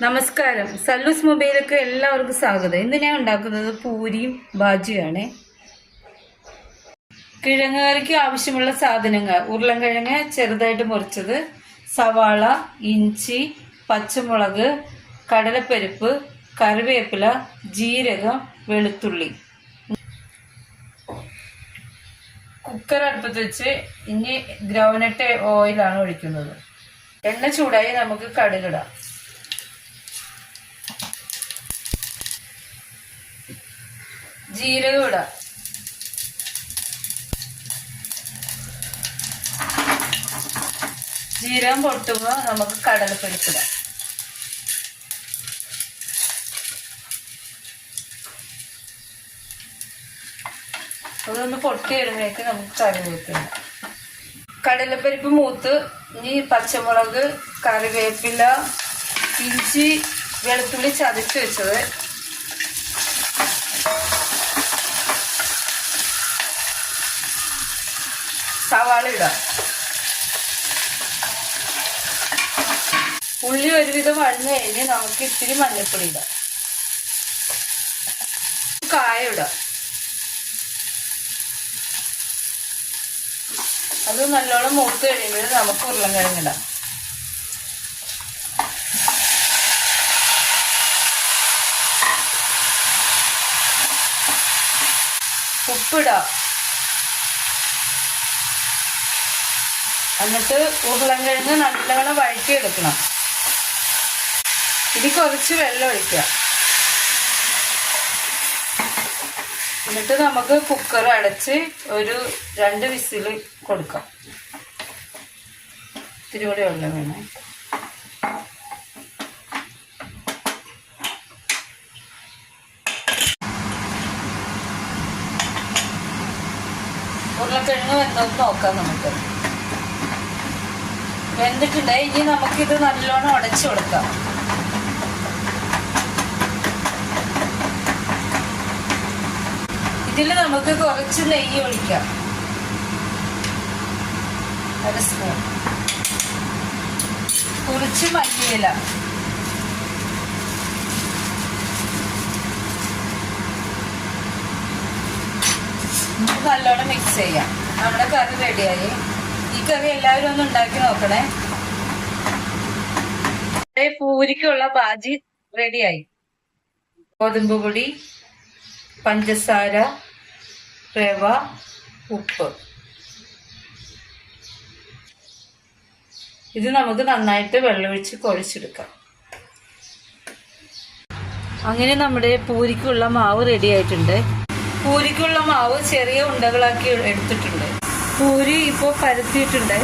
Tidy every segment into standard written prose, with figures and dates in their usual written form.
നമസ്കാരം, സല്ലൂസ് മൊബൈലിലേക്ക് എല്ലാവർക്കും സ്വാഗതം. ഇന്ന് ഞാൻ ഉണ്ടാക്കുന്നത് പൂരിയും ബാജിയാണ്. കിഴങ്ങ് കറിക്ക് ആവശ്യമുള്ള സാധനങ്ങൾ: ഉരുളൻകിഴങ്ങ് ചെറുതായിട്ട് മുറിച്ചത്, സവാള, ഇഞ്ചി, പച്ചമുളക്, കടലപ്പരിപ്പ്, കറിവേപ്പില, ജീരകം, വെളുത്തുള്ളി. കുക്കർ അടുപ്പത്ത് വെച്ച് ഇനി ഗ്രൗണ്ട്നട്ട് ഓയിലാണ് ഒഴിക്കുന്നത്. എണ്ണ ചൂടായി നമുക്ക് കടുകിടാം. ജീരകം ഇടാം. ജീരകം പൊട്ടുമ്പോൾ നമുക്ക് കടലപ്പരിപ്പിടാം. അതൊന്ന് പൊട്ടി വരുമ്പോഴേക്ക് നമുക്ക് കറിവേപ്പില. കടലപ്പരിപ്പ് മൂത്ത് ഇനി പച്ചമുളക്, കറിവേപ്പില, ഇഞ്ചി, വെളുത്തുള്ളി ചതച്ച് വെച്ചത്, സവാള ഇടാം. ഉള്ളി ഒരുവിധം വഴന്നു കഴിഞ്ഞ് നമുക്ക് ഇത്തിരി മഞ്ഞൾപ്പൊടി ഇടാം. കായ ഇടാം. അത് നല്ലോണം മൂത്ത് കഴിയുമ്പോൾ നമുക്ക് ഉരുളൻകിഴങ്ങിടാം. ഉപ്പിടാം. എന്നിട്ട് ഉരുളൻകിഴങ്ങ് നല്ലോണം വഴറ്റിയെടുക്കണം. ഇനി കുറച്ച് വെള്ളം ഒഴിക്കുക. എന്നിട്ട് നമുക്ക് കുക്കർ അടച്ച് ഒരു 2 വിസിൽ കൊടുക്കാം. ഇത്തിരി കൂടി വെള്ളം വേണേ. ഉരുളക്കിഴങ്ങ് വെന്തോന്ന് നോക്കാം. നമുക്ക് വെന്തിട്ടുണ്ട്. ഇനി നമുക്കിത് നല്ലോണം ഉടച്ചു കൊടുക്കാം. ഇതിൽ നമുക്ക് കുറച്ച് നെയ്യ് ഒഴിക്കാം, 1 സ്പൂൺ. കുറച്ച് മല്ലിയില, നല്ലോണം മിക്സ് ചെയ്യാം. നമ്മുടെ കറി റെഡിയായി. ഈ കറി എല്ലാവരും ഒന്ന് ഉണ്ടാക്കി നോക്കണേ. പൂരിക്കുള്ള ബാജി റെഡിയായി. ഗോതമ്പ് പൊടി, പഞ്ചസാര, റവ, ഉപ്പ്. ഇത് നമുക്ക് നന്നായിട്ട് വെള്ളമൊഴിച്ച് കുഴച്ചെടുക്കാം. അങ്ങനെ നമ്മുടെ പൂരിക്കുള്ള മാവ് റെഡി ആയിട്ടുണ്ട്. പൂരിക്കുള്ള മാവ് ചെറിയ ഉണ്ടകളാക്കി എടുത്തിട്ടുണ്ട്. പൂരി ഇപ്പോൾ പരത്തിയിട്ടുണ്ട്.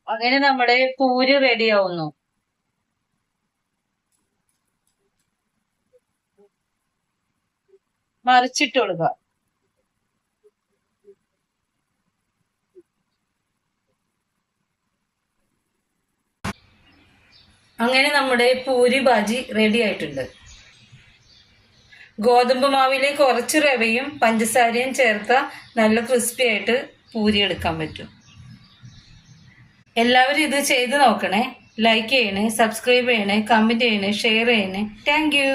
അങ്ങനെ നമ്മുടെ പൂരി റെഡിയാവുന്നു. മറിച്ചിട്ട് കൊടുക്കുക. അങ്ങനെ നമ്മുടെ പൂരി ബാജി റെഡി ആയിട്ടുണ്ട്. ഗോതമ്പ് മാവിലെ കുറച്ച് റവയും പഞ്ചസാരയും ചേർത്ത നല്ല ക്രിസ്പി ആയിട്ട് പൂരി എടുക്കാൻ പറ്റും. എല്ലാവരും ഇത് ചെയ്ത് നോക്കണേ. ലൈക്ക് ചെയ്യണേ, സബ്സ്ക്രൈബ് ചെയ്യണേ, കമന്റ് ചെയ്യണേ, ഷെയർ ചെയ്യണേ. Thank you.